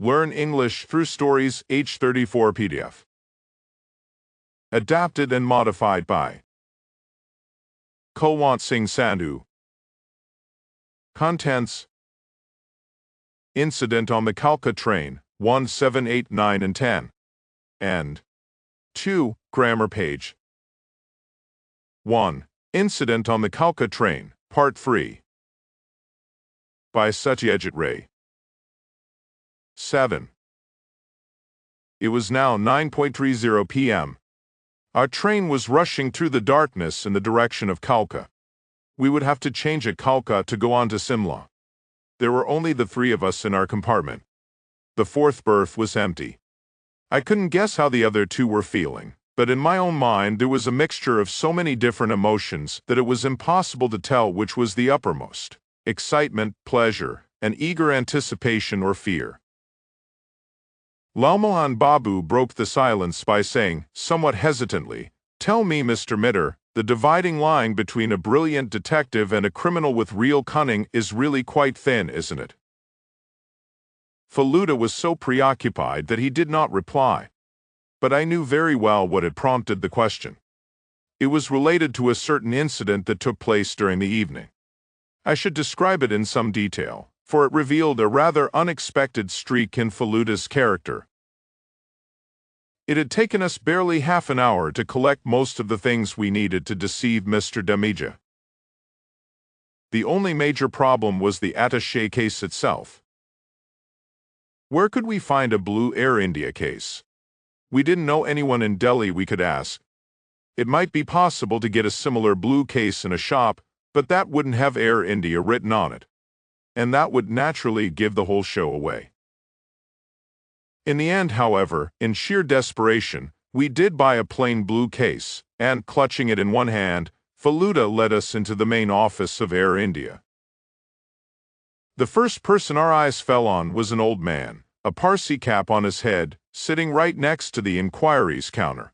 Learn English through Stories H34 PDF. Adapted and modified by Kulwant Singh Sandhu. Contents: Incident on the Kalka train, 1, 7, 8, 9, and 10. And 2. Grammar page. 1. Incident on the Kalka train, Part 3. By Satyajit Ray. 7. It was now 9:30 p.m. Our train was rushing through the darkness in the direction of Kalka. We would have to change at Kalka to go on to Simla. There were only the three of us in our compartment. The fourth berth was empty. I couldn't guess how the other two were feeling, but in my own mind there was a mixture of so many different emotions that it was impossible to tell which was the uppermost: excitement, pleasure, and eager anticipation or fear. Lalmohan Babu broke the silence by saying, somewhat hesitantly, "Tell me, Mr. Mitter, the dividing line between a brilliant detective and a criminal with real cunning is really quite thin, isn't it?" Faluda was so preoccupied that he did not reply. But I knew very well what had prompted the question. It was related to a certain incident that took place during the evening. I should describe it in some detail, for it revealed a rather unexpected streak in Faluda's character. It had taken us barely half an hour to collect most of the things we needed to deceive Mr. Damija. The only major problem was the attaché case itself. Where could we find a blue Air India case? We didn't know anyone in Delhi we could ask. It might be possible to get a similar blue case in a shop, but that wouldn't have Air India written on it. And that would naturally give the whole show away. In the end, however, in sheer desperation, we did buy a plain blue case, and, clutching it in one hand, Faluda led us into the main office of Air India. The first person our eyes fell on was an old man, a Parsi cap on his head, sitting right next to the inquiries counter.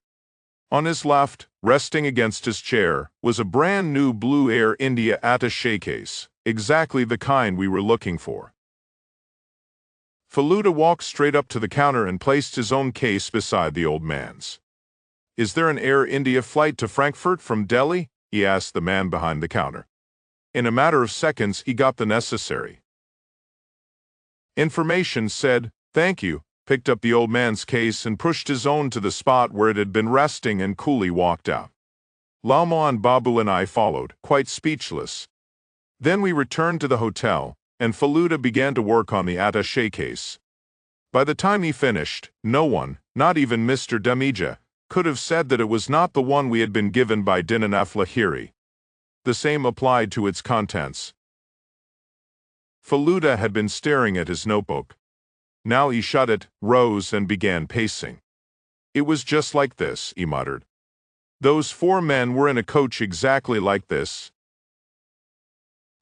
On his left, resting against his chair, was a brand new blue Air India attaché case, exactly the kind we were looking for. Faluda walked straight up to the counter and placed his own case beside the old man's. "Is there an Air India flight to Frankfurt from Delhi?" he asked the man behind the counter. In a matter of seconds, he got the necessary information, said, "Thank you," picked up the old man's case and pushed his own to the spot where it had been resting and coolly walked out. Lalmohan Babu and I followed, quite speechless. Then we returned to the hotel, and Faluda began to work on the attaché case. By the time he finished, no one, not even Mr. Damija, could have said that it was not the one we had been given by Dinanath Lahiri. The same applied to its contents. Faluda had been staring at his notebook. Now he shut it, rose, and began pacing. "It was just like this," he muttered. "Those four men were in a coach exactly like this."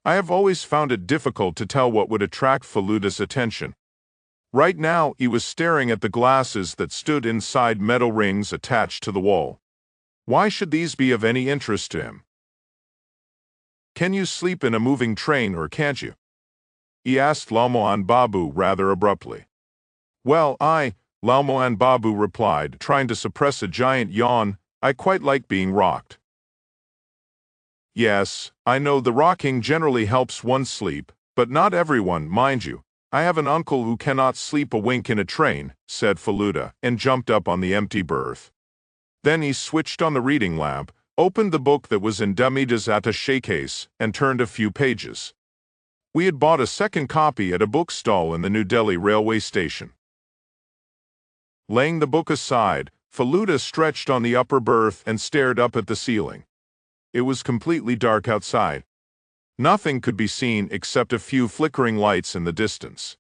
I have always found it difficult to tell what would attract Faluda's attention. Right now, he was staring at the glasses that stood inside metal rings attached to the wall. Why should these be of any interest to him? "Can you sleep in a moving train, or can't you?" he asked Lalmohan Babu rather abruptly. "Well, Lalmohan Babu replied, trying to suppress a giant yawn, "I quite like being rocked." "Yes, I know the rocking generally helps one sleep, but not everyone, mind you. I have an uncle who cannot sleep a wink in a train," said Faluda, and jumped up on the empty berth. Then he switched on the reading lamp, opened the book that was in Damija's attaché case, and turned a few pages. We had bought a second copy at a bookstall in the New Delhi railway station. Laying the book aside, Faluda stretched on the upper berth and stared up at the ceiling. It was completely dark outside. Nothing could be seen except a few flickering lights in the distance.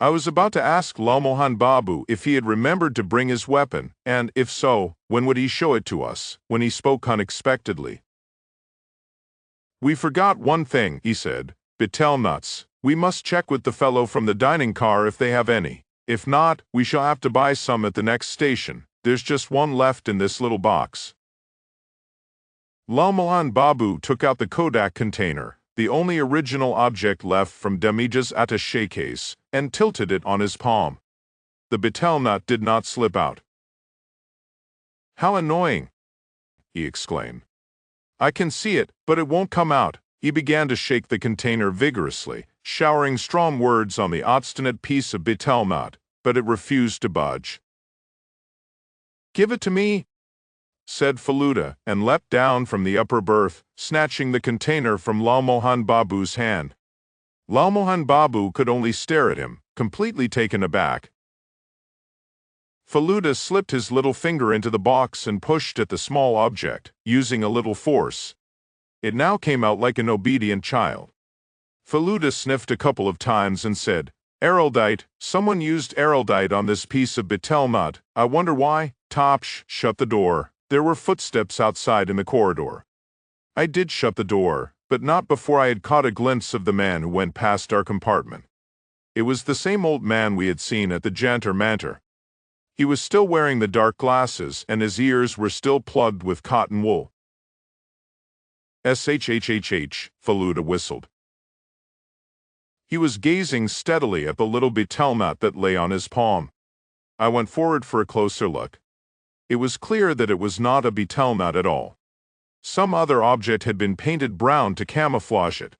I was about to ask Lalmohan Babu if he had remembered to bring his weapon, and, if so, when would he show it to us, when he spoke unexpectedly. "We forgot one thing," he said. "Betel nuts. We must check with the fellow from the dining car if they have any. If not, we shall have to buy some at the next station. There's just one left in this little box." Lalmohan Babu took out the Kodak container, the only original object left from Damija's attaché case, and tilted it on his palm. The betel nut did not slip out. "How annoying!" he exclaimed. "I can see it, but it won't come out." He began to shake the container vigorously, showering strong words on the obstinate piece of betel nut, but it refused to budge. "Give it to me," said Faluda, and leapt down from the upper berth, snatching the container from Lal Mohan Babu's hand. Lal Mohan Babu could only stare at him, completely taken aback. Faluda slipped his little finger into the box and pushed at the small object, using a little force. It now came out like an obedient child. Faluda sniffed a couple of times and said, "Araldite, someone used araldite on this piece of betel nut. I wonder why?" Topsh shut the door. There were footsteps outside in the corridor. I did shut the door, but not before I had caught a glimpse of the man who went past our compartment. It was the same old man we had seen at the Jantar Mantar. He was still wearing the dark glasses, and his ears were still plugged with cotton wool. "Shhhh," Faluda whistled. He was gazing steadily at the little betel nut that lay on his palm. I went forward for a closer look. It was clear that it was not a betel nut at all. Some other object had been painted brown to camouflage it.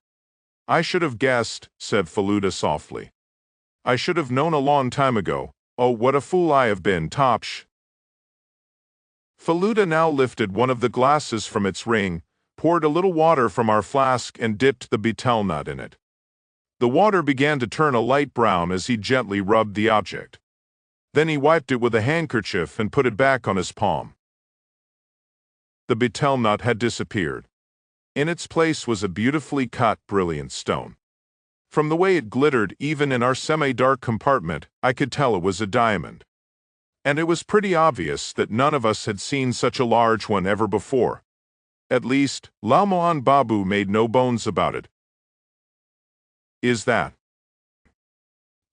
"I should have guessed," said Faluda softly. "I should have known a long time ago. Oh, what a fool I have been, Topsh." Faluda now lifted one of the glasses from its ring, poured a little water from our flask, and dipped the betel nut in it. The water began to turn a light brown as he gently rubbed the object. Then he wiped it with a handkerchief and put it back on his palm. The betel nut had disappeared. In its place was a beautifully cut, brilliant stone. From the way it glittered even in our semi-dark compartment, I could tell it was a diamond. And it was pretty obvious that none of us had seen such a large one ever before. At least, Lal Mohan Babu made no bones about it. "Is that?"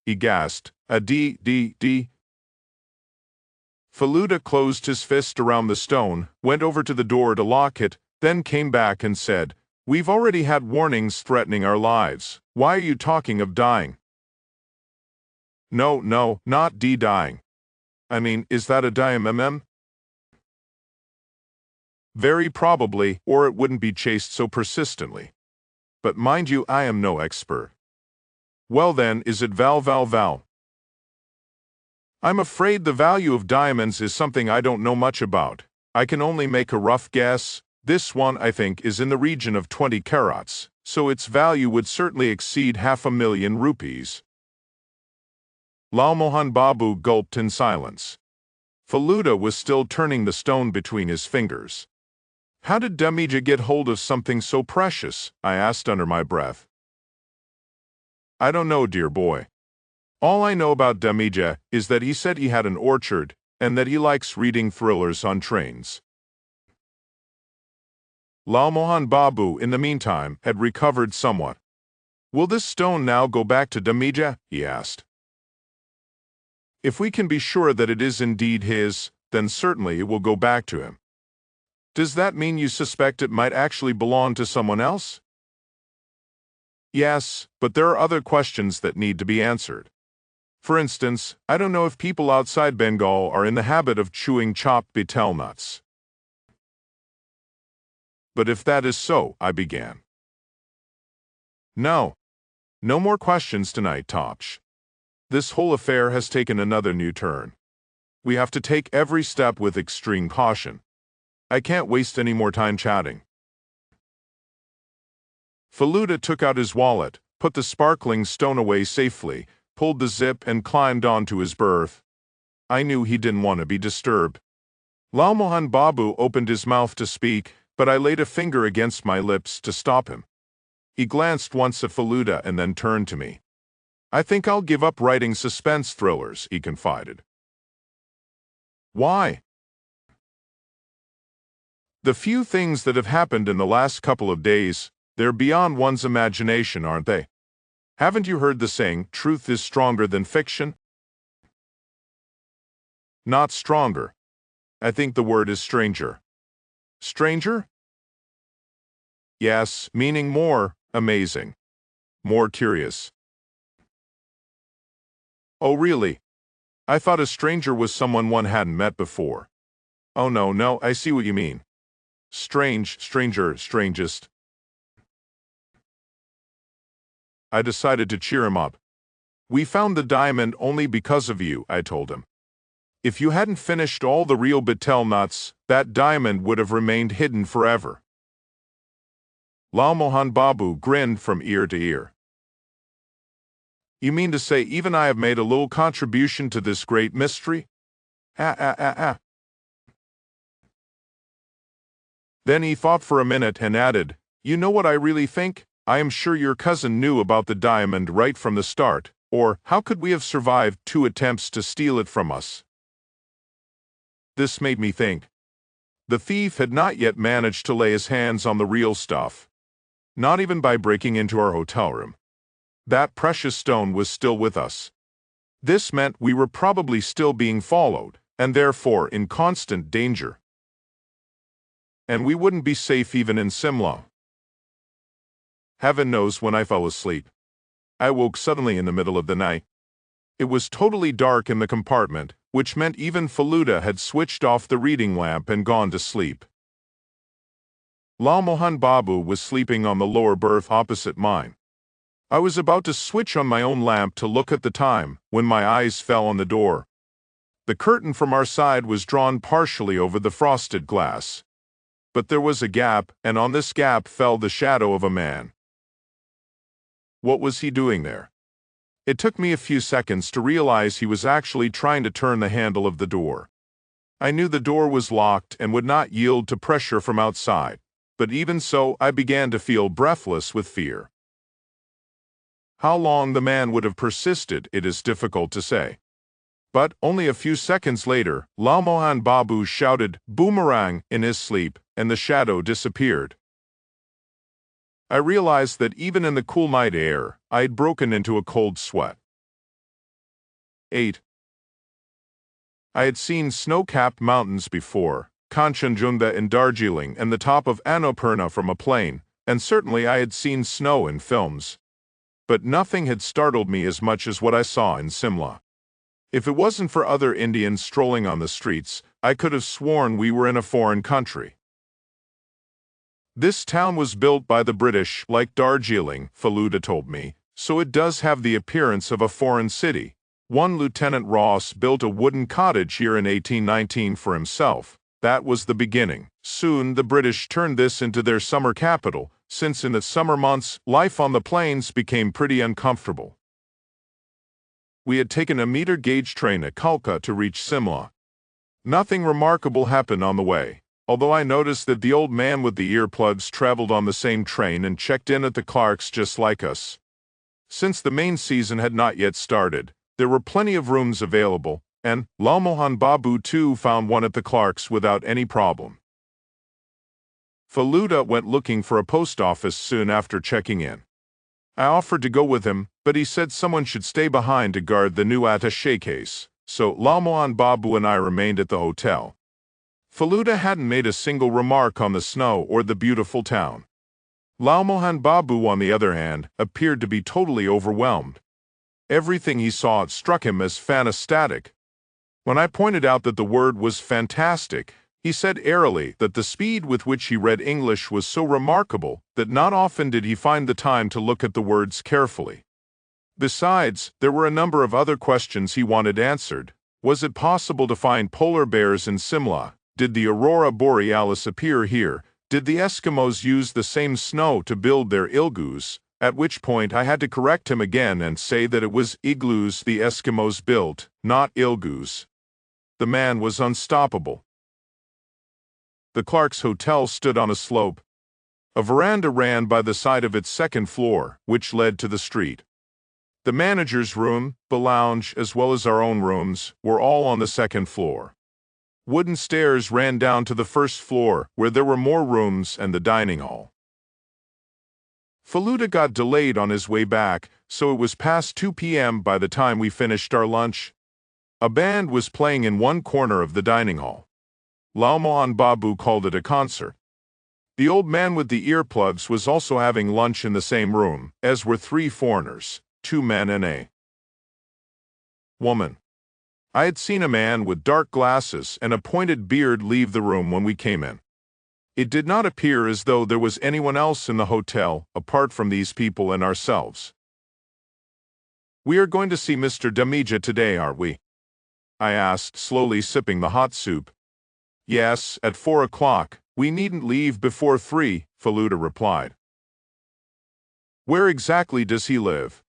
he gasped. "A D. Faluda closed his fist around the stone, went over to the door to lock it, then came back and said, "We've already had warnings threatening our lives. Why are you talking of dying?" No, not dying. I mean, is that a diamond? Very probably, or it wouldn't be chased so persistently. But mind you, I am no expert. Well then, is it val? I'm afraid the value of diamonds is something I don't know much about. I can only make a rough guess. This one, I think, is in the region of 20 carats, so its value would certainly exceed 500,000 rupees. Lal Mohan Babu gulped in silence. Faluda was still turning the stone between his fingers. "How did Damija get hold of something so precious?" I asked under my breath. "I don't know, dear boy. All I know about Damija is that he said he had an orchard, and that he likes reading thrillers on trains." Lal Mohan Babu, in the meantime, had recovered somewhat. "Will this stone now go back to Damija?" he asked. "If we can be sure that it is indeed his, then certainly it will go back to him." "Does that mean you suspect it might actually belong to someone else?" "Yes, but there are other questions that need to be answered. For instance, I don't know if people outside Bengal are in the habit of chewing chopped betel nuts." "But if that is so," I began. No more questions tonight, Topsh. This whole affair has taken another new turn. We have to take every step with extreme caution. I can't waste any more time chatting." Faluda took out his wallet, put the sparkling stone away safely, pulled the zip and climbed onto his berth. I knew he didn't want to be disturbed. Lal Mohan Babu opened his mouth to speak, but I laid a finger against my lips to stop him. He glanced once at Faluda and then turned to me. "I think I'll give up writing suspense thrillers," he confided. "Why?" "The few things that have happened in the last couple of days, they're beyond one's imagination, aren't they? Haven't you heard the saying, truth is stronger than fiction?" "Not stronger. I think the word is stranger." "Stranger?" "Yes, meaning more, Amazing. More curious. Oh, really? I thought a stranger was someone one hadn't met before. Oh, no, I see what you mean. Strange, stranger, strangest. I decided to cheer him up. We found the diamond only because of you, I told him. If you hadn't finished all the real betel nuts, that diamond would have remained hidden forever. Lal Mohan Babu grinned from ear to ear. You mean to say even I have made a little contribution to this great mystery? Then he thought for a minute and added, You know what I really think? I am sure your cousin knew about the diamond right from the start, or how could we have survived 2 attempts to steal it from us? This made me think. The thief had not yet managed to lay his hands on the real stuff. Not even by breaking into our hotel room. That precious stone was still with us. This meant we were probably still being followed, and therefore in constant danger. And we wouldn't be safe even in Simla. Heaven knows when I fell asleep. I woke suddenly in the middle of the night. It was totally dark in the compartment, which meant even Faluda had switched off the reading lamp and gone to sleep. Lal Mohan Babu was sleeping on the lower berth opposite mine. I was about to switch on my own lamp to look at the time when my eyes fell on the door. The curtain from our side was drawn partially over the frosted glass. But there was a gap, and on this gap fell the shadow of a man. What was he doing there? It took me a few seconds to realize he was actually trying to turn the handle of the door. I knew the door was locked and would not yield to pressure from outside, but even so I began to feel breathless with fear. How long the man would have persisted, it is difficult to say. But only a few seconds later, Lal Mohan Babu shouted, "Boomerang!" in his sleep, and the shadow disappeared. I realized that even in the cool night air, I had broken into a cold sweat. 8. I had seen snow-capped mountains before, Kanchenjunga in Darjeeling and the top of Annapurna from a plane, and certainly I had seen snow in films. But nothing had startled me as much as what I saw in Simla. If it wasn't for other Indians strolling on the streets, I could have sworn we were in a foreign country. This town was built by the British, like Darjeeling, Faluda told me, so it does have the appearance of a foreign city. One Lieutenant Ross built a wooden cottage here in 1819 for himself. That was the beginning. Soon the British turned this into their summer capital, since in the summer months, life on the plains became pretty uncomfortable. We had taken a meter-gauge train at Kalka to reach Simla. Nothing remarkable happened on the way, although I noticed that the old man with the earplugs traveled on the same train and checked in at the Clarks just like us. Since the main season had not yet started, there were plenty of rooms available, and Lal Mohan Babu too found one at the Clarks without any problem. Faluda went looking for a post office soon after checking in. I offered to go with him, but he said someone should stay behind to guard the new attaché case, so Lal Mohan Babu and I remained at the hotel. Faluda hadn't made a single remark on the snow or the beautiful town. Lal Mohan Babu, on the other hand, appeared to be totally overwhelmed. Everything he saw struck him as fantastic. When I pointed out that the word was fantastic, he said airily that the speed with which he read English was so remarkable that not often did he find the time to look at the words carefully. Besides, there were a number of other questions he wanted answered. Was it possible to find polar bears in Simla? Did the aurora borealis appear here? Did the Eskimos use the same snow to build their igloos? At which point I had to correct him again and say that it was igloos the Eskimos built, not igloos. The man was unstoppable. The Clark's Hotel stood on a slope. A veranda ran by the side of its second floor, which led to the street. The manager's room, the lounge, as well as our own rooms, were all on the second floor. Wooden stairs ran down to the first floor, where there were more rooms and the dining hall. Faluda got delayed on his way back, so it was past 2 p.m. by the time we finished our lunch. A band was playing in one corner of the dining hall. Lal Mohan Babu called it a concert. The old man with the earplugs was also having lunch in the same room, as were 3 foreigners, 2 men and a woman. I had seen a man with dark glasses and a pointed beard leave the room when we came in. It did not appear as though there was anyone else in the hotel apart from these people and ourselves. "We are going to see Mr. Damija today, aren't we?" I asked, slowly sipping the hot soup. "Yes, at 4 o'clock. We needn't leave before 3, Faluda replied. "Where exactly does he live?"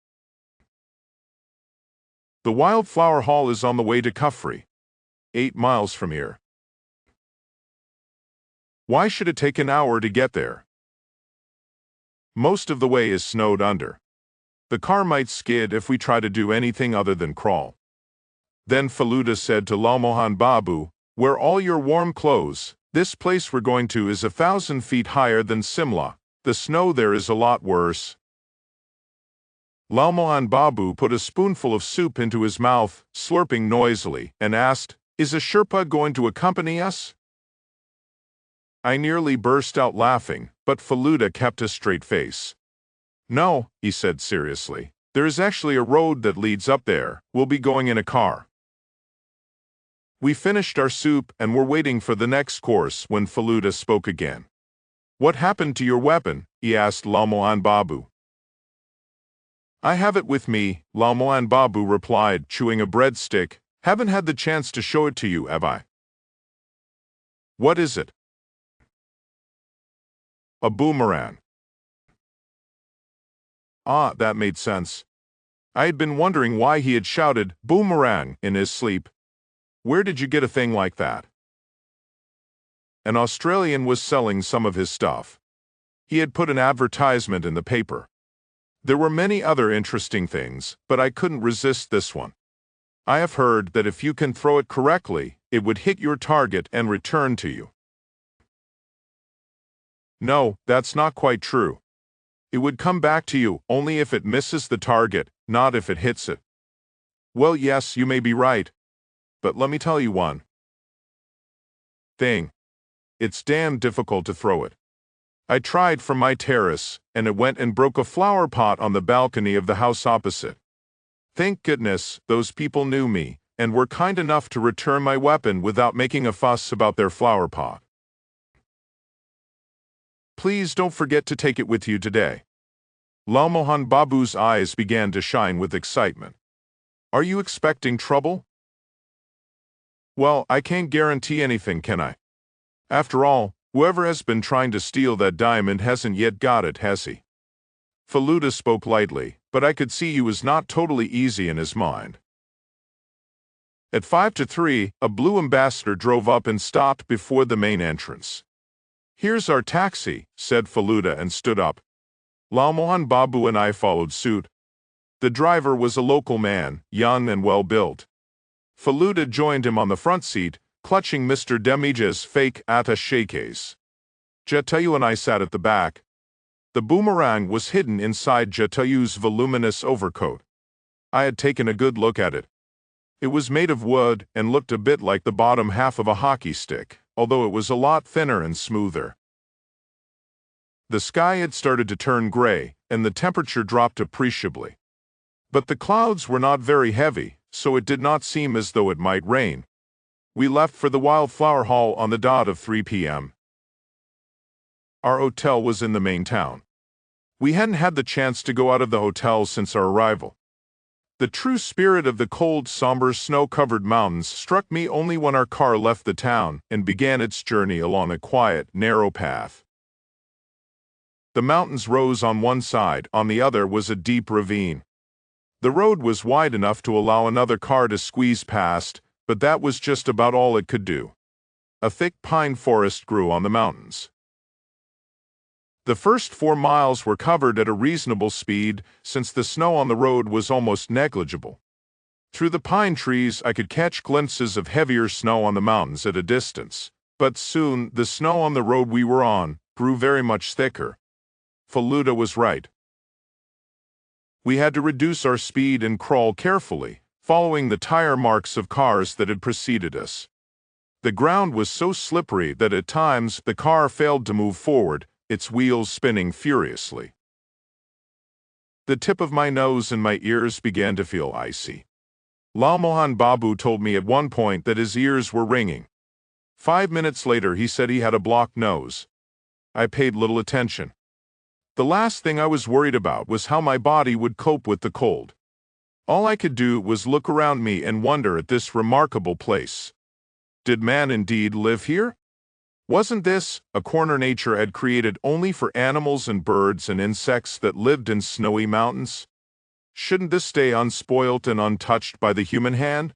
"The Wildflower Hall is on the way to Kufri, 8 miles from here." "Why should it take an hour to get there?" "Most of the way is snowed under. The car might skid if we try to do anything other than crawl." Then Faluda said to Lalmohan Babu, "Wear all your warm clothes. This place we're going to is 1,000 feet higher than Simla. The snow there is a lot worse." Lalmohan Babu put a spoonful of soup into his mouth, slurping noisily, and asked, "Is a Sherpa going to accompany us?" I nearly burst out laughing, but Faluda kept a straight face. "No," he said seriously. "There is actually a road that leads up there. We'll be going in a car." We finished our soup and were waiting for the next course when Faluda spoke again. "What happened to your weapon?" he asked Lalmohan Babu. "I have it with me," Lalmohan Babu replied, chewing a breadstick. "Haven't had the chance to show it to you, have I?" "What is it?" "A boomerang." Ah, that made sense. I had been wondering why he had shouted "boomerang" in his sleep. Where did you get a thing like that? An Australian was selling some of his stuff. He had put an advertisement in the paper. There were many other interesting things, but I couldn't resist this one. I have heard that if you can throw it correctly, it would hit your target and return to you. No, that's not quite true. It would come back to you only if it misses the target, not if it hits it. Well, yes, you may be right. But let me tell you one thing. It's damn difficult to throw it. I tried from my terrace, and it went and broke a flower pot on the balcony of the house opposite. Thank goodness, those people knew me, and were kind enough to return my weapon without making a fuss about their flower pot. Please don't forget to take it with you today. Lalmohan Babu's eyes began to shine with excitement. Are you expecting trouble? Well, I can't guarantee anything, can I? After all, whoever has been trying to steal that diamond hasn't yet got it, has he? Faluda spoke lightly, but I could see he was not totally easy in his mind. At 2:55, a blue ambassador drove up and stopped before the main entrance. "Here's our taxi," said Faluda and stood up. Lalmohan Babu and I followed suit. The driver was a local man, young and well-built. Faluda joined him on the front seat, clutching Mr. Damija's fake attaché case. Jatayu and I sat at the back. The boomerang was hidden inside Jatayu's voluminous overcoat. I had taken a good look at it. It was made of wood and looked a bit like the bottom half of a hockey stick, although it was a lot thinner and smoother. The sky had started to turn gray, and the temperature dropped appreciably. But the clouds were not very heavy, so it did not seem as though it might rain. We left for the Wildflower Hall on the dot of 3 p.m. Our hotel was in the main town. We hadn't had the chance to go out of the hotel since our arrival. The true spirit of the cold, somber, snow-covered mountains struck me only when our car left the town and began its journey along a quiet, narrow path. The mountains rose on one side, on the other was a deep ravine. The road was wide enough to allow another car to squeeze past, but that was just about all it could do. A thick pine forest grew on the mountains. The first 4 miles were covered at a reasonable speed, since the snow on the road was almost negligible. Through the pine trees I could catch glimpses of heavier snow on the mountains at a distance, but soon the snow on the road we were on grew very much thicker. Faluda was right. We had to reduce our speed and crawl carefully, following the tire marks of cars that had preceded us. The ground was so slippery that at times the car failed to move forward, its wheels spinning furiously. The tip of my nose and my ears began to feel icy. Lalmohan Babu told me at one point that his ears were ringing. 5 minutes later he said he had a blocked nose. I paid little attention. The last thing I was worried about was how my body would cope with the cold. All I could do was look around me and wonder at this remarkable place. Did man indeed live here? Wasn't this a corner nature had created only for animals and birds and insects that lived in snowy mountains? Shouldn't this stay unspoilt and untouched by the human hand?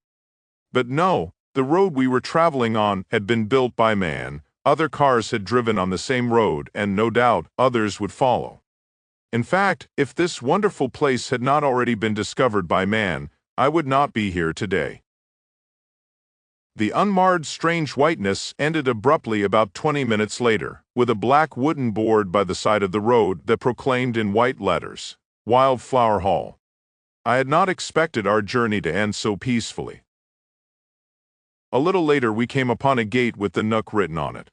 But no, the road we were traveling on had been built by man, other cars had driven on the same road, and no doubt others would follow. In fact, if this wonderful place had not already been discovered by man, I would not be here today. The unmarred strange whiteness ended abruptly about 20 minutes later, with a black wooden board by the side of the road that proclaimed in white letters, Wildflower Hall. I had not expected our journey to end so peacefully. A little later we came upon a gate with the Nook written on it.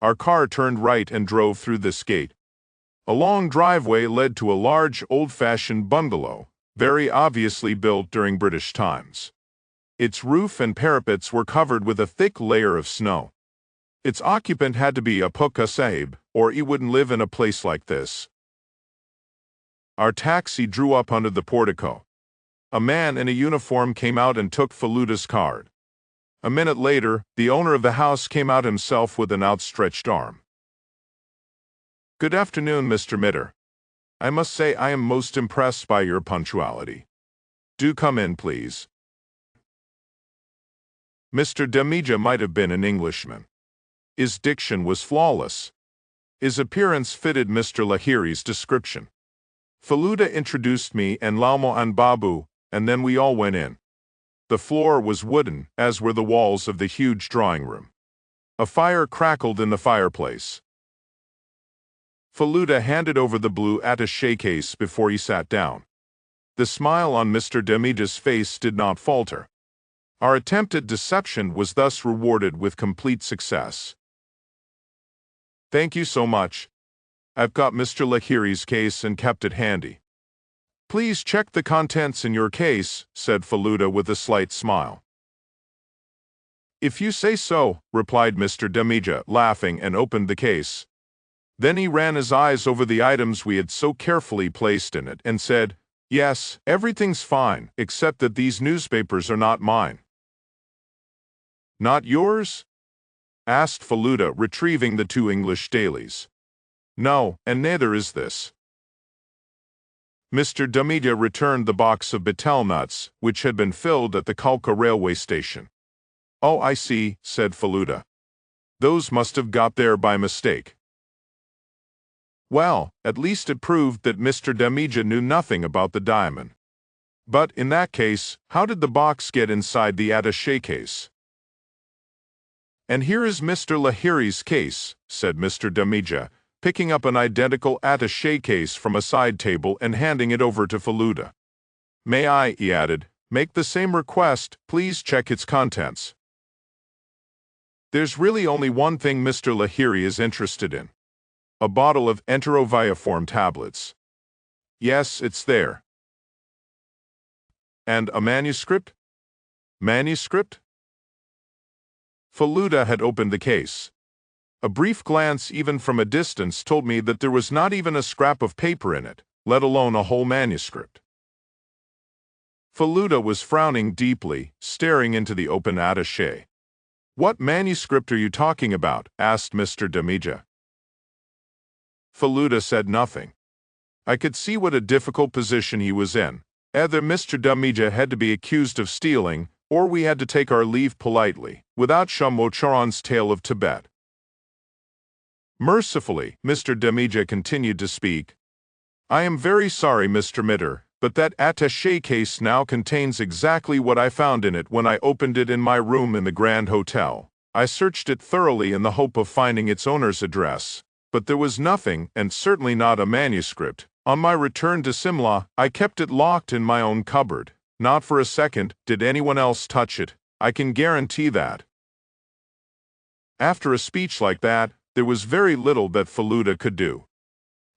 Our car turned right and drove through this gate. A long driveway led to a large old-fashioned bungalow, very obviously built during British times. Its roof and parapets were covered with a thick layer of snow. Its occupant had to be a Pukka Sahib, or he wouldn't live in a place like this. Our taxi drew up under the portico. A man in a uniform came out and took Feluda's card. A minute later, the owner of the house came out himself with an outstretched arm. Good afternoon, Mr. Mitter. I must say I am most impressed by your punctuality. Do come in, please. Mr. Damija might have been an Englishman. His diction was flawless. His appearance fitted Mr. Lahiri's description. Feluda introduced me and Lalmohan Babu, and then we all went in. The floor was wooden, as were the walls of the huge drawing room. A fire crackled in the fireplace. Feluda handed over the blue attaché case before he sat down. The smile on Mr. Damija's face did not falter. Our attempt at deception was thus rewarded with complete success. Thank you so much. I've got Mr. Lahiri's case and kept it handy. Please check the contents in your case, said Feluda with a slight smile. If you say so, replied Mr. Damija, laughing, and opened the case. Then he ran his eyes over the items we had so carefully placed in it and said, Yes, everything's fine, except that these newspapers are not mine. Not yours? Asked Feluda, retrieving the 2 English dailies. No, and neither is this. Mr. Damija returned the box of betel nuts, which had been filled at the Kalka railway station. Oh, I see, said Feluda. Those must have got there by mistake. Well, at least it proved that Mr. Damija knew nothing about the diamond. But in that case, how did the box get inside the attaché case? And here is Mr. Lahiri's case, said Mr. Damija, picking up an identical attaché case from a side table and handing it over to Feluda. May I, he added, make the same request, please check its contents. There's really only one thing Mr. Lahiri is interested in. A bottle of enteroviaform tablets. Yes, it's there. And a manuscript? Manuscript? Feluda had opened the case. A brief glance even from a distance told me that there was not even a scrap of paper in it, let alone a whole manuscript. Feluda was frowning deeply, staring into the open attaché. What manuscript are you talking about? Asked Mr. Damija. Feluda said nothing. I could see what a difficult position he was in. Either Mr. Damija had to be accused of stealing, or we had to take our leave politely, without Shamocharan's tale of Tibet. Mercifully, Mr. Damija continued to speak. I am very sorry, Mr. Mitter, but that attaché case now contains exactly what I found in it when I opened it in my room in the Grand Hotel. I searched it thoroughly in the hope of finding its owner's address, but there was nothing, and certainly not a manuscript. On my return to Simla, I kept it locked in my own cupboard. Not for a second did anyone else touch it. I can guarantee that. After a speech like that, there was very little that Faluda could do.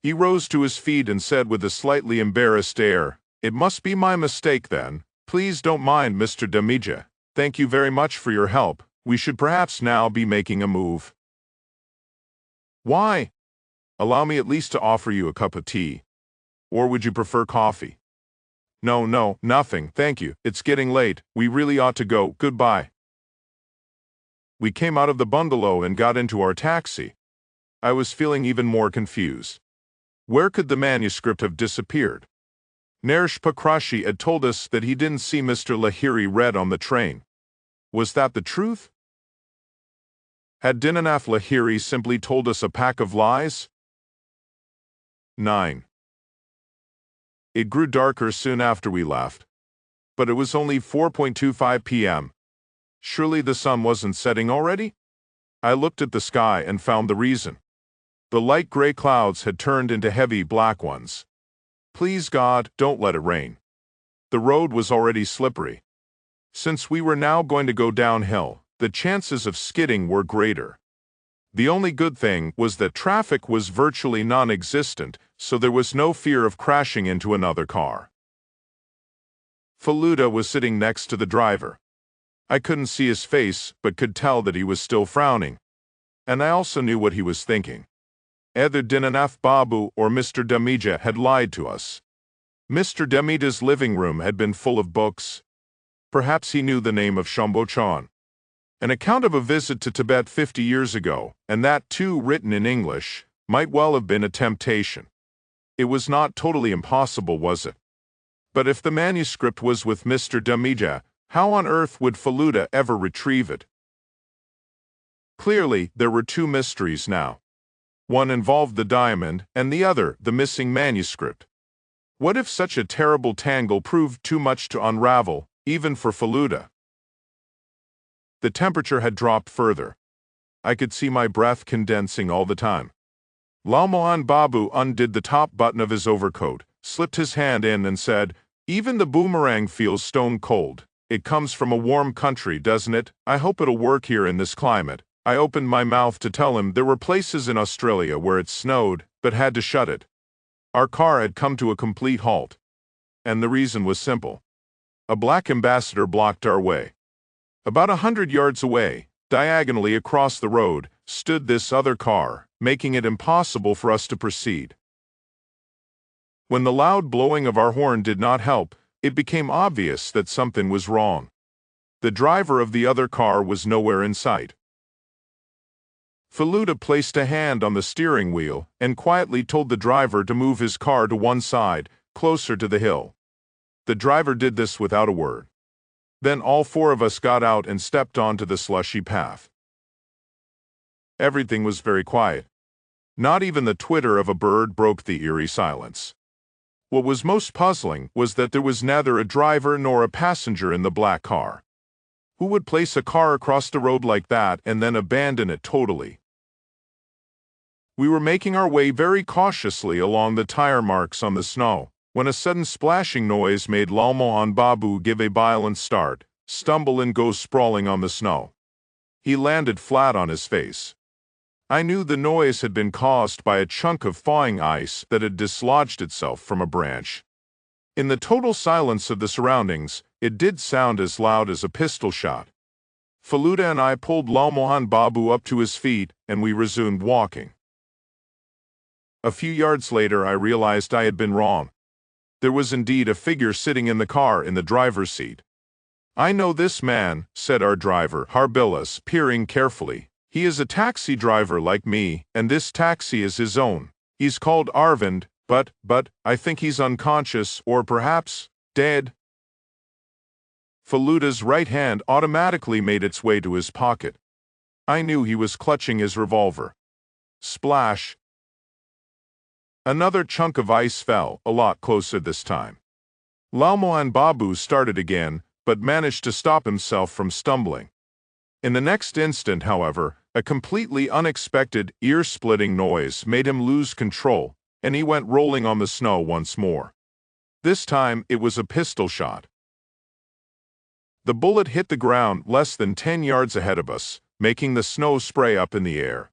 He rose to his feet and said with a slightly embarrassed air, "It must be my mistake then. Please don't mind, Mr. Damija. Thank you very much for your help. We should perhaps now be making a move." "Why?" "Allow me at least to offer you a cup of tea. Or would you prefer coffee?" No, nothing, thank you. It's getting late. We really ought to go. Goodbye." We came out of the bungalow and got into our taxi. I was feeling even more confused. Where could the manuscript have disappeared? Naresh Pakrashi had told us that he didn't see Mr. Lahiri read on the train. Was that the truth? Had Dinanath Lahiri simply told us a pack of lies? 9. It grew darker soon after we left. But it was only 4:25 p.m. Surely the sun wasn't setting already? I looked at the sky and found the reason. The light gray clouds had turned into heavy black ones. Please God, don't let it rain. The road was already slippery. Since we were now going to go downhill, the chances of skidding were greater. The only good thing was that traffic was virtually non-existent, so there was no fear of crashing into another car. Faluda was sitting next to the driver. I couldn't see his face, but could tell that he was still frowning. And I also knew what he was thinking. Either Dinanath Babu or Mr. Damija had lied to us. Mr. Damija's living room had been full of books. Perhaps he knew the name of Shambhochan. An account of a visit to Tibet 50 years ago, and that too written in English, might well have been a temptation. It was not totally impossible, was it? But if the manuscript was with Mr. Damija, how on earth would Faluda ever retrieve it? Clearly, there were two mysteries now. One involved the diamond, and the other, the missing manuscript. What if such a terrible tangle proved too much to unravel, even for Faluda? The temperature had dropped further. I could see my breath condensing all the time. Lalmohan Babu undid the top button of his overcoat, slipped his hand in and said, "Even the boomerang feels stone cold. It comes from a warm country, doesn't it? I hope it'll work here in this climate." I opened my mouth to tell him there were places in Australia where it snowed, but had to shut it. Our car had come to a complete halt. And the reason was simple. A black ambassador blocked our way. About 100 yards away, diagonally across the road, stood this other car, making it impossible for us to proceed. When the loud blowing of our horn did not help, it became obvious that something was wrong. The driver of the other car was nowhere in sight. Faluda placed a hand on the steering wheel and quietly told the driver to move his car to one side, closer to the hill. The driver did this without a word. Then all four of us got out and stepped onto the slushy path. Everything was very quiet. Not even the twitter of a bird broke the eerie silence. What was most puzzling was that there was neither a driver nor a passenger in the black car. Who would place a car across the road like that and then abandon it totally? We were making our way very cautiously along the tire marks on the snow, when a sudden splashing noise made Lalmohan Babu give a violent start, stumble and go sprawling on the snow. He landed flat on his face. I knew the noise had been caused by a chunk of thawing ice that had dislodged itself from a branch. In the total silence of the surroundings, it did sound as loud as a pistol shot. Faluda and I pulled Lalmohan Babu up to his feet, and we resumed walking. A few yards later, I realized I had been wrong. There was indeed a figure sitting in the car in the driver's seat. "I know this man," said our driver, Harbilas, peering carefully. "He is a taxi driver like me, and this taxi is his own. He's called Arvind, but I think he's unconscious or perhaps dead." Faluda's right hand automatically made its way to his pocket. I knew he was clutching his revolver. Splash! Another chunk of ice fell, a lot closer this time. Lalmohan Babu started again, but managed to stop himself from stumbling. In the next instant, however, a completely unexpected, ear-splitting noise made him lose control, and he went rolling on the snow once more. This time, it was a pistol shot. The bullet hit the ground less than 10 yards ahead of us, making the snow spray up in the air.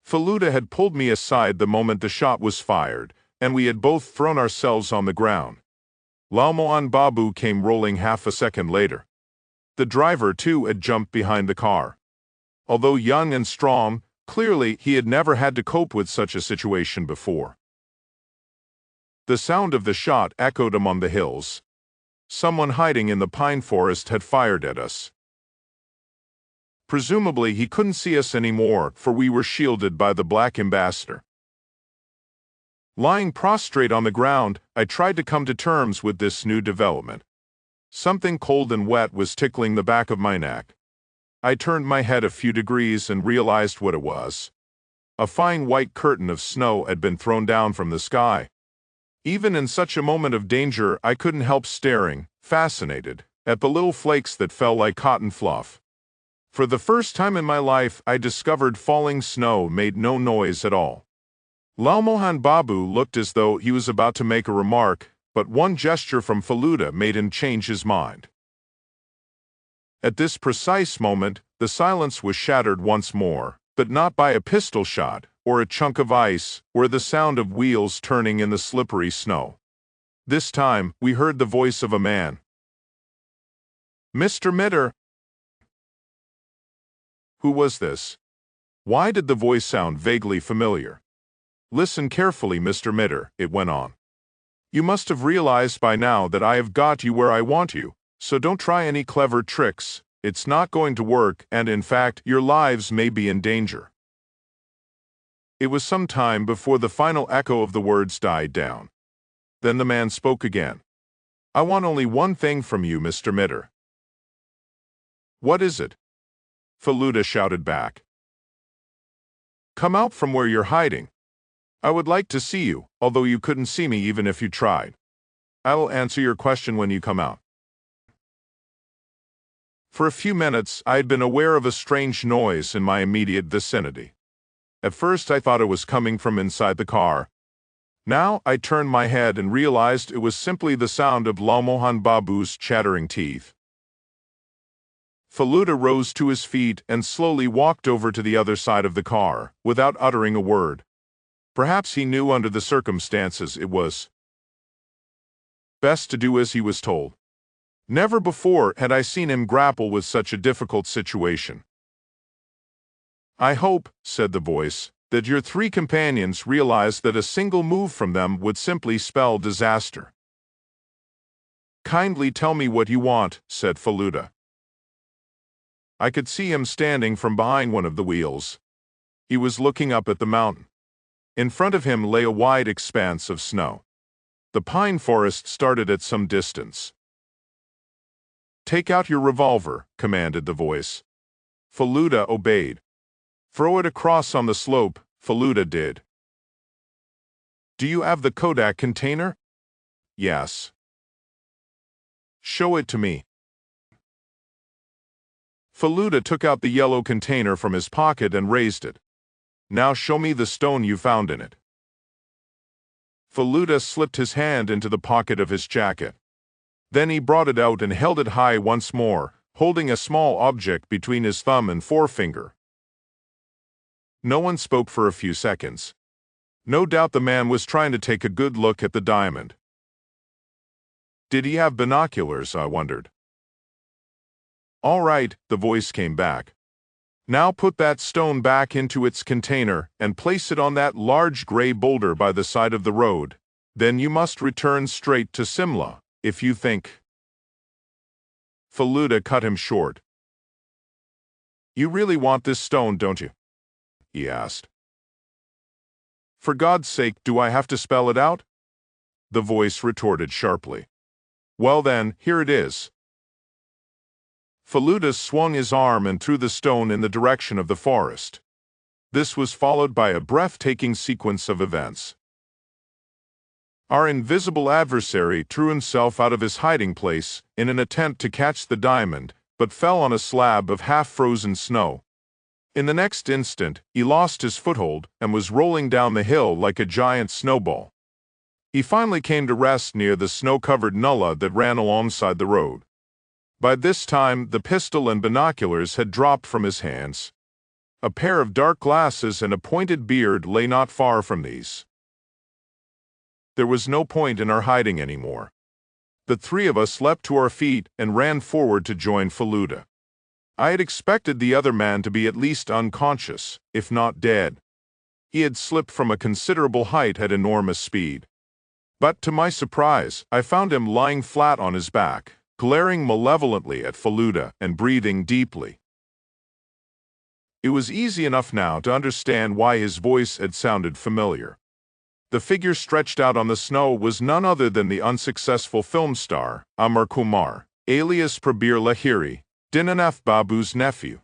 Faluda had pulled me aside the moment the shot was fired, and we had both thrown ourselves on the ground. Lalmohan Babu came rolling half a second later. The driver, too, had jumped behind the car. Although young and strong, clearly he had never had to cope with such a situation before. The sound of the shot echoed among the hills. Someone hiding in the pine forest had fired at us. Presumably he couldn't see us anymore, for we were shielded by the black ambassador. Lying prostrate on the ground, I tried to come to terms with this new development. Something cold and wet was tickling the back of my neck. I turned my head a few degrees and realized what it was. A fine white curtain of snow had been thrown down from the sky. Even in such a moment of danger, I couldn't help staring, fascinated, at the little flakes that fell like cotton fluff. For the first time in my life, I discovered falling snow made no noise at all. Lalmohan Babu looked as though he was about to make a remark, but one gesture from Faluda made him change his mind. At this precise moment, the silence was shattered once more, but not by a pistol shot, or a chunk of ice, or the sound of wheels turning in the slippery snow. This time, we heard the voice of a man. "Mr. Mitter." Who was this? Why did the voice sound vaguely familiar? "Listen carefully, Mr. Mitter," it went on. "You must have realized by now that I have got you where I want you, so don't try any clever tricks. It's not going to work, and in fact, your lives may be in danger." It was some time before the final echo of the words died down. Then the man spoke again. "I want only one thing from you, Mr. Mitter." "What is it?" Faluda shouted back. "Come out from where you're hiding. I would like to see you, although you couldn't see me even if you tried. I will answer your question when you come out." For a few minutes, I had been aware of a strange noise in my immediate vicinity. At first, I thought it was coming from inside the car. Now, I turned my head and realized it was simply the sound of Lalmohan Babu's chattering teeth. Faluda rose to his feet and slowly walked over to the other side of the car, without uttering a word. Perhaps he knew under the circumstances it was best to do as he was told. Never before had I seen him grapple with such a difficult situation. "I hope," said the voice, "that your three companions realize that a single move from them would simply spell disaster." "Kindly tell me what you want," said Faluda. I could see him standing from behind one of the wheels. He was looking up at the mountain. In front of him lay a wide expanse of snow. The pine forest started at some distance. "Take out your revolver," commanded the voice. Faluda obeyed. "Throw it across on the slope," Faluda did. "Do you have the Kodak container?" "Yes." "Show it to me." Faluda took out the yellow container from his pocket and raised it. "Now show me the stone you found in it." Faluda slipped his hand into the pocket of his jacket. Then he brought it out and held it high once more, holding a small object between his thumb and forefinger. No one spoke for a few seconds. No doubt the man was trying to take a good look at the diamond. Did he have binoculars, I wondered. "All right," the voice came back. "Now put that stone back into its container and place it on that large gray boulder by the side of the road. Then you must return straight to Simla, if you think." Faluda cut him short. "You really want this stone, don't you?" he asked. "For God's sake, do I have to spell it out?" the voice retorted sharply. "Well then, here it is." Faluda swung his arm and threw the stone in the direction of the forest. This was followed by a breathtaking sequence of events. Our invisible adversary threw himself out of his hiding place in an attempt to catch the diamond, but fell on a slab of half-frozen snow. In the next instant, he lost his foothold and was rolling down the hill like a giant snowball. He finally came to rest near the snow-covered nullah that ran alongside the road. By this time, the pistol and binoculars had dropped from his hands. A pair of dark glasses and a pointed beard lay not far from these. There was no point in our hiding anymore. The three of us leapt to our feet and ran forward to join Faluda. I had expected the other man to be at least unconscious, if not dead. He had slipped from a considerable height at enormous speed. But to my surprise, I found him lying flat on his back, glaring malevolently at Faluda and breathing deeply. It was easy enough now to understand why his voice had sounded familiar. The figure stretched out on the snow was none other than the unsuccessful film star, Amar Kumar, alias Prabir Lahiri, Dinanath Babu's nephew.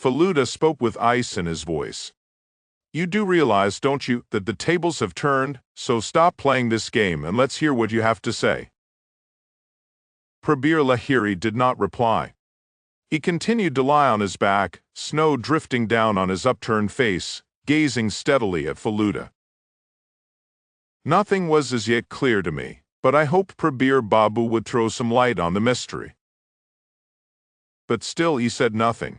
Faluda spoke with ice in his voice. You do realize, don't you, that the tables have turned, so stop playing this game and let's hear what you have to say. Prabir Lahiri did not reply. He continued to lie on his back, snow drifting down on his upturned face, gazing steadily at Faluda. Nothing was as yet clear to me, but I hoped Prabir Babu would throw some light on the mystery. But still he said nothing.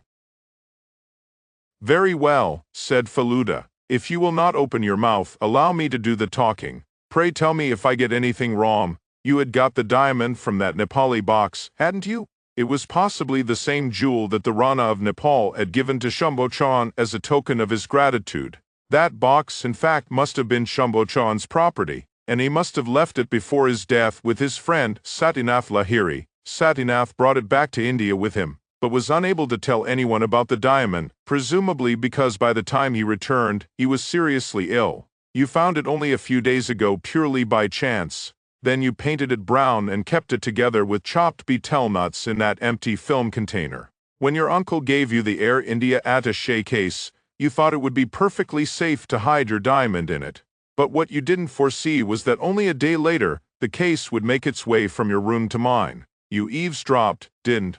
Very well, said Faluda. If you will not open your mouth, allow me to do the talking. Pray tell me if I get anything wrong. You had got the diamond from that Nepali box, hadn't you? It was possibly the same jewel that the Rana of Nepal had given to Shambho as a token of his gratitude. That box, in fact, must have been Shambho property, and he must have left it before his death with his friend Satyajit Lahiri. Satyajit brought it back to India with him, but was unable to tell anyone about the diamond, presumably because by the time he returned, he was seriously ill. You found it only a few days ago purely by chance. Then you painted it brown and kept it together with chopped betel nuts in that empty film container. When your uncle gave you the Air India attaché case, you thought it would be perfectly safe to hide your diamond in it. But what you didn't foresee was that only a day later, the case would make its way from your room to mine. You eavesdropped, didn't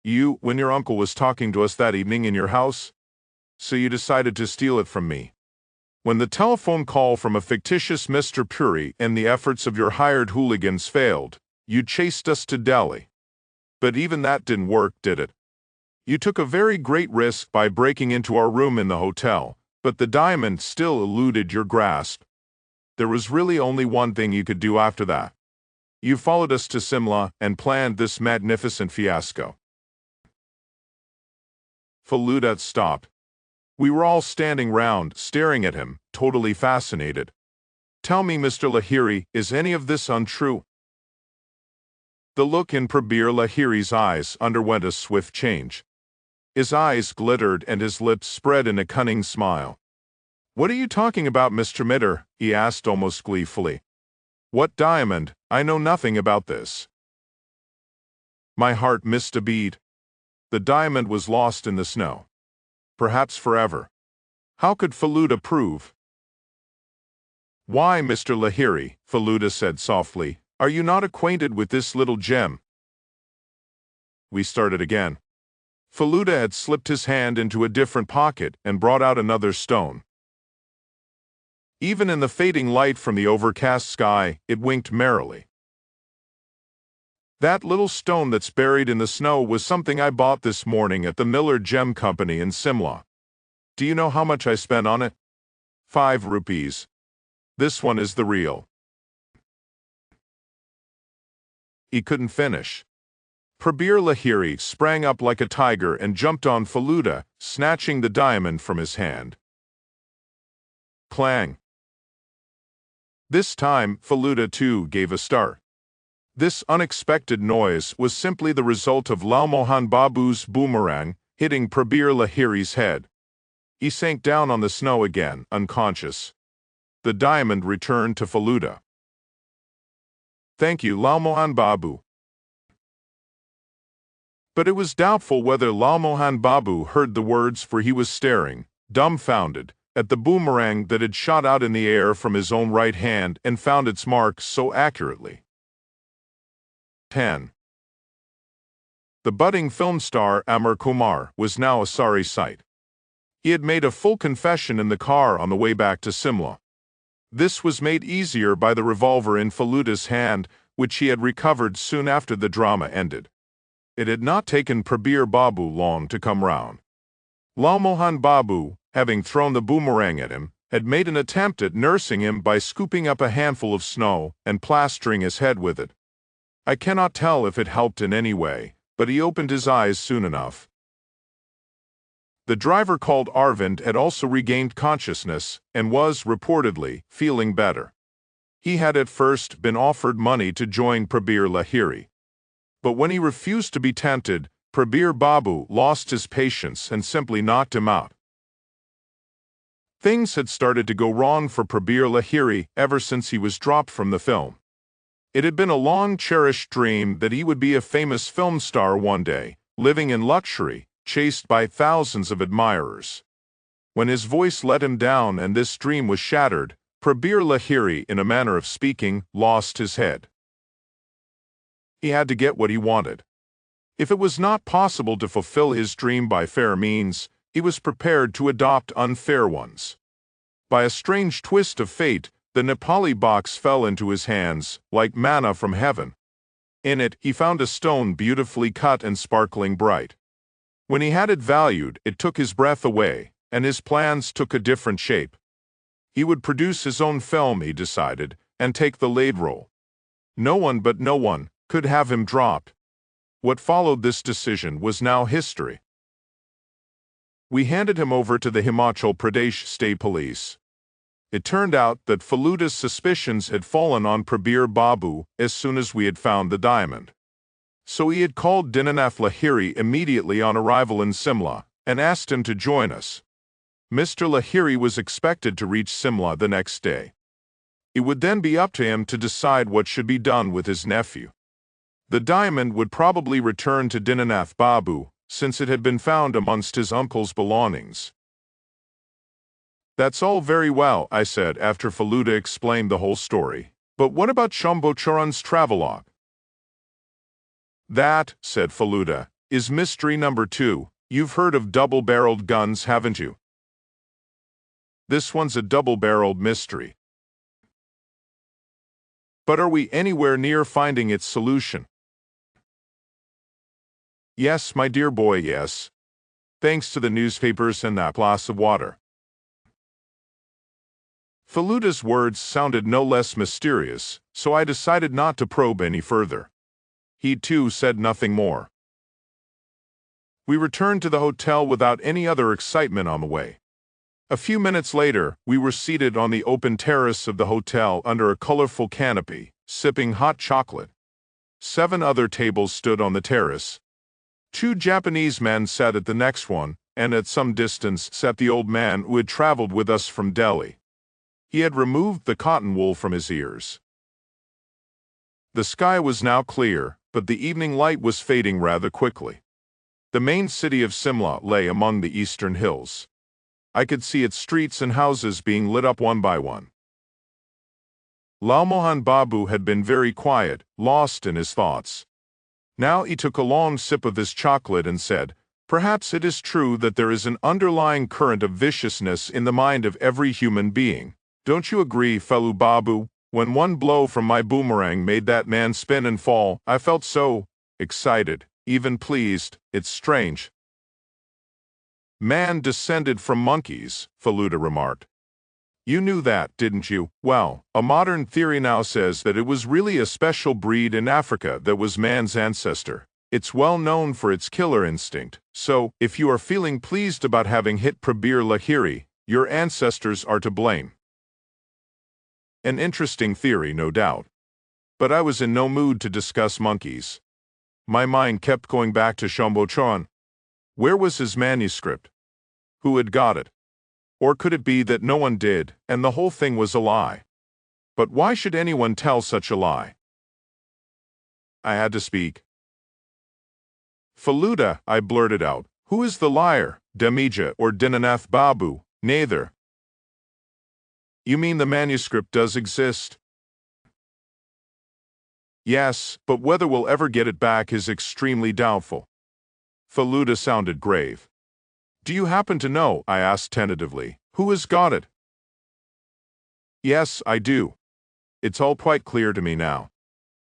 you, when your uncle was talking to us that evening in your house? So you decided to steal it from me. When the telephone call from a fictitious Mr. Puri and the efforts of your hired hooligans failed, you chased us to Delhi. But even that didn't work, did it? You took a very great risk by breaking into our room in the hotel, but the diamond still eluded your grasp. There was really only one thing you could do after that. You followed us to Simla and planned this magnificent fiasco. Faluda stopped. We were all standing round, staring at him, totally fascinated. Tell me, Mr. Lahiri, is any of this untrue? The look in Prabir Lahiri's eyes underwent a swift change. His eyes glittered and his lips spread in a cunning smile. What are you talking about, Mr. Mitter? He asked almost gleefully. What diamond? I know nothing about this. My heart missed a beat. The diamond was lost in the snow. Perhaps forever. How could Faluda prove? Why, Mr. Lahiri, Faluda said softly, are you not acquainted with this little gem? We started again. Faluda had slipped his hand into a different pocket and brought out another stone. Even in the fading light from the overcast sky, it winked merrily. That little stone that's buried in the snow was something I bought this morning at the Miller Gem Company in Simla. Do you know how much I spent on it? 5 rupees. This one is the real. He couldn't finish. Prabir Lahiri sprang up like a tiger and jumped on Faluda, snatching the diamond from his hand. Clang. This time, Faluda too gave a start. This unexpected noise was simply the result of Lalmohan Babu's boomerang hitting Prabir Lahiri's head. He sank down on the snow again, unconscious. The diamond returned to Faluda. Thank you, Lalmohan Babu. But it was doubtful whether Lalmohan Babu heard the words, for he was staring, dumbfounded, at the boomerang that had shot out in the air from his own right hand and found its mark so accurately. 10. The budding film star Amar Kumar was now a sorry sight. He had made a full confession in the car on the way back to Simla. This was made easier by the revolver in Faluda's hand, which he had recovered soon after the drama ended. It had not taken Prabir Babu long to come round. Lal Mohan Babu, having thrown the boomerang at him, had made an attempt at nursing him by scooping up a handful of snow and plastering his head with it. I cannot tell if it helped in any way, but he opened his eyes soon enough. The driver called Arvind had also regained consciousness and was, reportedly, feeling better. He had at first been offered money to join Prabir Lahiri. But when he refused to be tempted, Prabir Babu lost his patience and simply knocked him out. Things had started to go wrong for Prabir Lahiri ever since he was dropped from the film. It had been a long-cherished dream that he would be a famous film star one day, living in luxury, chased by thousands of admirers. When his voice let him down and this dream was shattered, Prabir Lahiri, in a manner of speaking, lost his head. He had to get what he wanted. If it was not possible to fulfill his dream by fair means, he was prepared to adopt unfair ones. By a strange twist of fate, the Nepali box fell into his hands, like manna from heaven. In it, he found a stone beautifully cut and sparkling bright. When he had it valued, it took his breath away, and his plans took a different shape. He would produce his own film, he decided, and take the lead role. No one but no one could have him dropped. What followed this decision was now history. We handed him over to the Himachal Pradesh State Police. It turned out that Faluda's suspicions had fallen on Prabir Babu as soon as we had found the diamond. So he had called Dinanath Lahiri immediately on arrival in Simla and asked him to join us. Mr. Lahiri was expected to reach Simla the next day. It would then be up to him to decide what should be done with his nephew. The diamond would probably return to Dinanath Babu, since it had been found amongst his uncle's belongings. "That's all very well," I said after Faluda explained the whole story. "But what about Shambhocharan's travelogue?" "That," said Faluda, "is mystery number 2. You've heard of double-barreled guns, haven't you? This one's a double-barreled mystery. But are we anywhere near finding its solution?" "Yes, my dear boy, yes. Thanks to the newspapers and that glass of water." Faluda's words sounded no less mysterious, so I decided not to probe any further. He, too, said nothing more. We returned to the hotel without any other excitement on the way. A few minutes later, we were seated on the open terrace of the hotel under a colorful canopy, sipping hot chocolate. 7 other tables stood on the terrace. 2 Japanese men sat at the next one, and at some distance sat the old man who had traveled with us from Delhi. He had removed the cotton wool from his ears. The sky was now clear, but the evening light was fading rather quickly. The main city of Simla lay among the eastern hills. I could see its streets and houses being lit up one by one. Lal Mohan Babu had been very quiet, lost in his thoughts. Now he took a long sip of his chocolate and said, "Perhaps it is true that there is an underlying current of viciousness in the mind of every human being. Don't you agree, Felu Babu? When one blow from my boomerang made that man spin and fall, I felt so excited, even pleased. It's strange." "Man descended from monkeys," Faluda remarked. "You knew that, didn't you? Well, a modern theory now says that it was really a special breed in Africa that was man's ancestor. It's well known for its killer instinct, so if you are feeling pleased about having hit Prabir Lahiri, your ancestors are to blame." An interesting theory, no doubt. But I was in no mood to discuss monkeys. My mind kept going back to Shambhocharan. Where was his manuscript? Who had got it? Or could it be that no one did, and the whole thing was a lie? But why should anyone tell such a lie? I had to speak. "Faluda," I blurted out, "who is the liar, Damija or Dinanath Babu? Neither." "You mean the manuscript does exist?" "Yes, but whether we'll ever get it back is extremely doubtful." Faluda sounded grave. "Do you happen to know," I asked tentatively, "who has got it?" "Yes, I do. It's all quite clear to me now.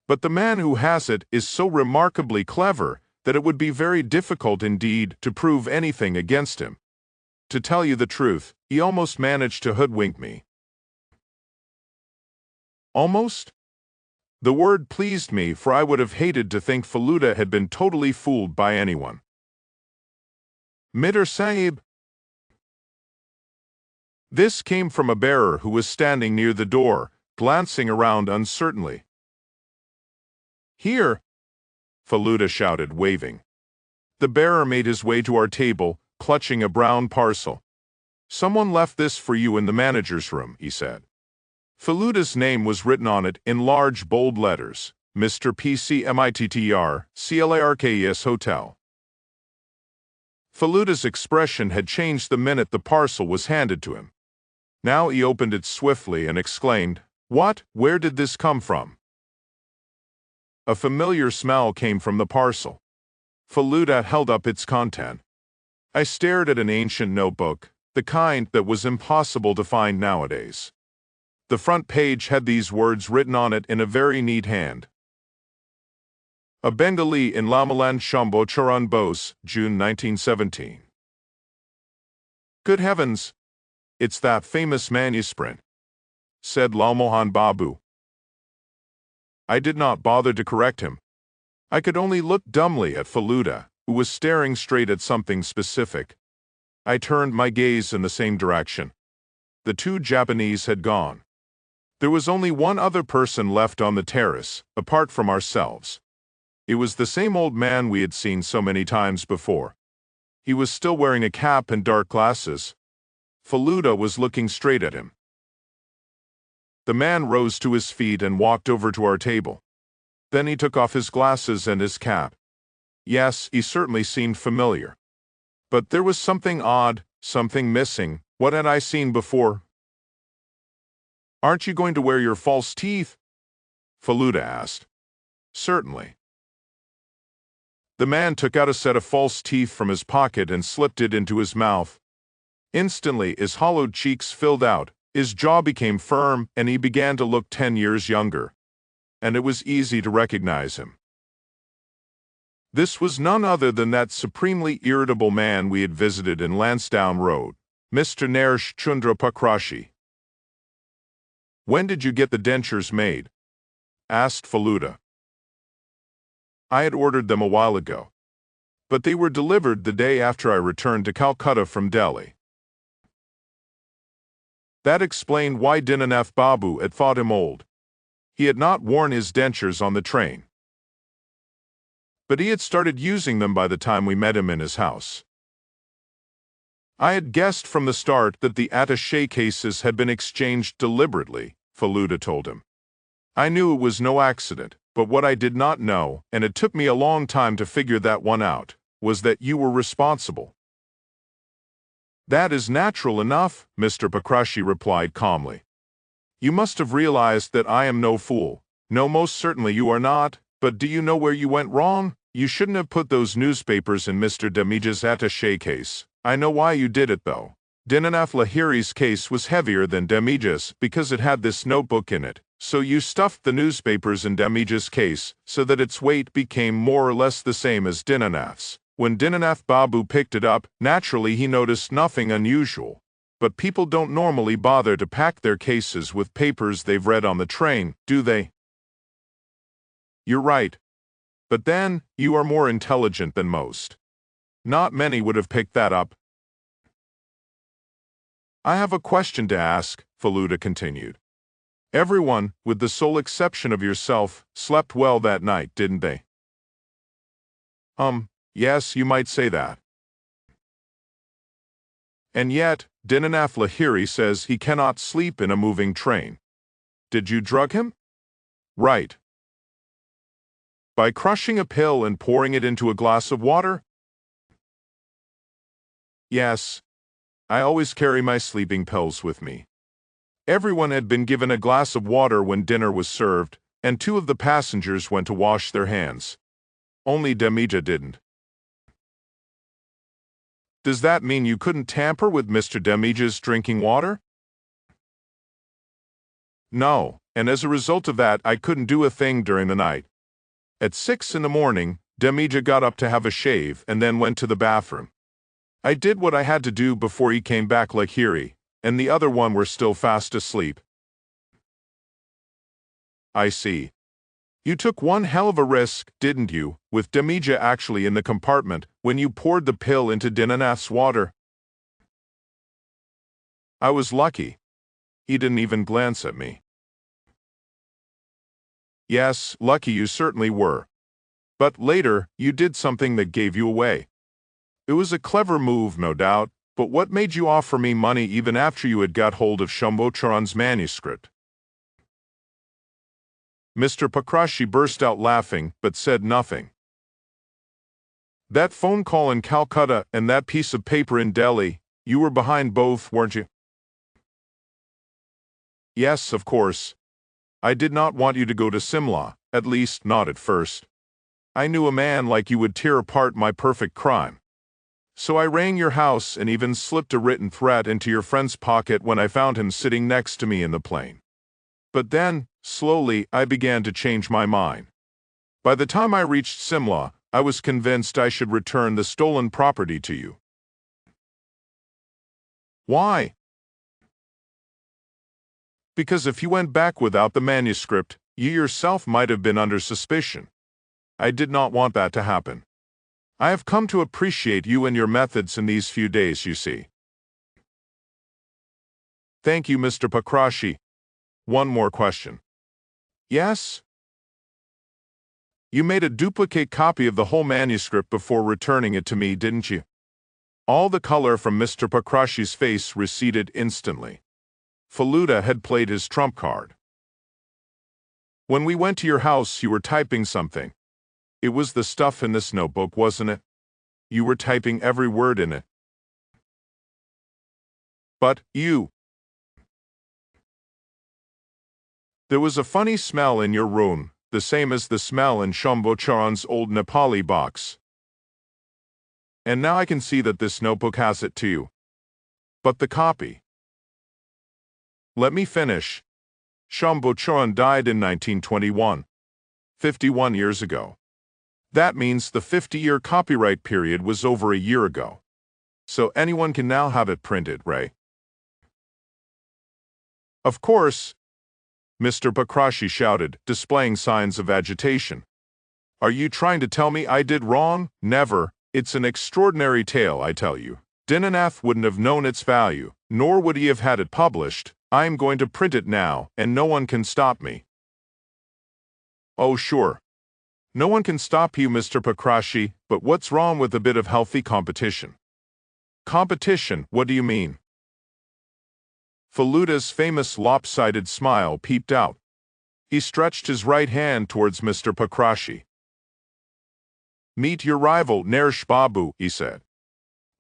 But the man who has it is so remarkably clever that it would be very difficult indeed to prove anything against him. To tell you the truth, he almost managed to hoodwink me. Almost? The word pleased me, for I would have hated to think Faluda had been totally fooled by anyone. Mitter Sahib. This came from a bearer who was standing near the door, glancing around uncertainly. Here, Faluda shouted, waving. The bearer made his way to our table, clutching a brown parcel. Someone left this for you in the manager's room, he said. Faluda's name was written on it in large, bold letters, Mr. PCMITTR, CLARKES Hotel. Faluda's expression had changed the minute the parcel was handed to him. Now he opened it swiftly and exclaimed, "What? Where did this come from?" A familiar smell came from the parcel. Faluda held up its content. I stared at an ancient notebook, the kind that was impossible to find nowadays. The front page had these words written on it in a very neat hand. A Bengali in Lamaland Shambho Charan Bose, June 1917. Good heavens! It's that famous manusprint, said Lalmohan Babu. I did not bother to correct him. I could only look dumbly at Faluda, who was staring straight at something specific. I turned my gaze in the same direction. The two Japanese had gone. There was only one other person left on the terrace, apart from ourselves. It was the same old man we had seen so many times before. He was still wearing a cap and dark glasses. Faluda was looking straight at him. The man rose to his feet and walked over to our table. Then he took off his glasses and his cap. Yes, he certainly seemed familiar. But there was something odd, something missing. What had I seen before? Aren't you going to wear your false teeth? Faluda asked. Certainly. The man took out a set of false teeth from his pocket and slipped it into his mouth. Instantly, his hollowed cheeks filled out, his jaw became firm, and he began to look 10 years younger. And it was easy to recognize him. This was none other than that supremely irritable man we had visited in Lansdowne Road, Mr. Naresh Chandra Pakrashi. When did you get the dentures made? Asked Faluda. I had ordered them a while ago, but they were delivered the day after I returned to Calcutta from Delhi. That explained why Dinanath Babu had thought him old. He had not worn his dentures on the train. But he had started using them by the time we met him in his house. I had guessed from the start that the attaché cases had been exchanged deliberately, Faluda told him. I knew it was no accident, but what I did not know, and it took me a long time to figure that one out, was that you were responsible. That is natural enough, Mr. Pakrashi replied calmly. You must have realized that I am no fool. No, most certainly you are not, but do you know where you went wrong? You shouldn't have put those newspapers in Mr. Damija's attaché case. I know why you did it though. Dinanath Lahiri's case was heavier than Damija's because it had this notebook in it, so you stuffed the newspapers in Damija's case so that its weight became more or less the same as Dinanath's. When Dinanath Babu picked it up, naturally he noticed nothing unusual. But people don't normally bother to pack their cases with papers they've read on the train, do they? You're right. But then, you are more intelligent than most. Not many would have picked that up. I have a question to ask, Faluda continued. Everyone, with the sole exception of yourself, slept well that night, didn't they? Yes, you might say that. And yet, Dinanath Lahiri says he cannot sleep in a moving train. Did you drug him? Right. By crushing a pill and pouring it into a glass of water? Yes. I always carry my sleeping pills with me. Everyone had been given a glass of water when dinner was served, and 2 of the passengers went to wash their hands. Only Damija didn't. Does that mean you couldn't tamper with Mr. Damija's drinking water? No, and as a result of that, I couldn't do a thing during the night. At 6 in the morning, Demija got up to have a shave and then went to the bathroom. I did what I had to do before he came back. Lahiri and the other one were still fast asleep. I see. You took one hell of a risk, didn't you, with Demija actually in the compartment when you poured the pill into Dinanath's water? I was lucky. He didn't even glance at me. Yes, lucky you certainly were. But later, you did something that gave you away. It was a clever move, no doubt, but what made you offer me money even after you had got hold of Shambhocharan's manuscript? Mr. Pakrashi burst out laughing, but said nothing. That phone call in Calcutta and that piece of paper in Delhi, you were behind both, weren't you? Yes, of course. I did not want you to go to Simla, at least not at first. I knew a man like you would tear apart my perfect crime. So I rang your house and even slipped a written threat into your friend's pocket when I found him sitting next to me in the plane. But then, slowly, I began to change my mind. By the time I reached Simla, I was convinced I should return the stolen property to you. Why? Because if you went back without the manuscript, you yourself might have been under suspicion. I did not want that to happen. I have come to appreciate you and your methods in these few days, you see. Thank you, Mr. Pakrashi. One more question. Yes? You made a duplicate copy of the whole manuscript before returning it to me, didn't you? All the color from Mr. Pakrashi's face receded instantly. Faluda had played his trump card. When we went to your house, you were typing something. It was the stuff in this notebook, wasn't it? You were typing every word in it. But you... There was a funny smell in your room, the same as the smell in Shambhocharan's old Nepali box. And now I can see that this notebook has it too. But the copy. Let me finish. Shambhocharan died in 1921, 51 years ago. That means the 50-year copyright period was over a year ago. So anyone can now have it printed, right? Of course, Mr. Pakrashi shouted, displaying signs of agitation. Are you trying to tell me I did wrong? Never. It's an extraordinary tale, I tell you. Dinanath wouldn't have known its value, nor would he have had it published. I am going to print it now, and no one can stop me. Oh, sure. No one can stop you, Mr. Pakrashi, but what's wrong with a bit of healthy competition? Competition, what do you mean? Faluda's famous lopsided smile peeped out. He stretched his right hand towards Mr. Pakrashi. Meet your rival, Naresh Babu, he said.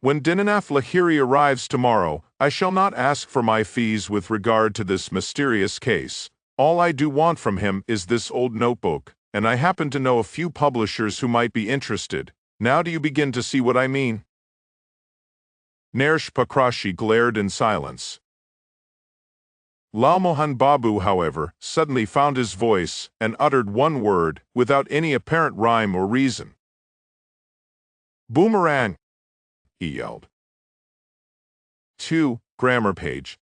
When Dinanath Lahiri arrives tomorrow, I shall not ask for my fees with regard to this mysterious case. All I do want from him is this old notebook, and I happen to know a few publishers who might be interested. Now do you begin to see what I mean? Naresh Pakrashi glared in silence. Lalmohan Babu, however, suddenly found his voice and uttered one word without any apparent rhyme or reason. Boomerang, he yelled. 2. Grammar page.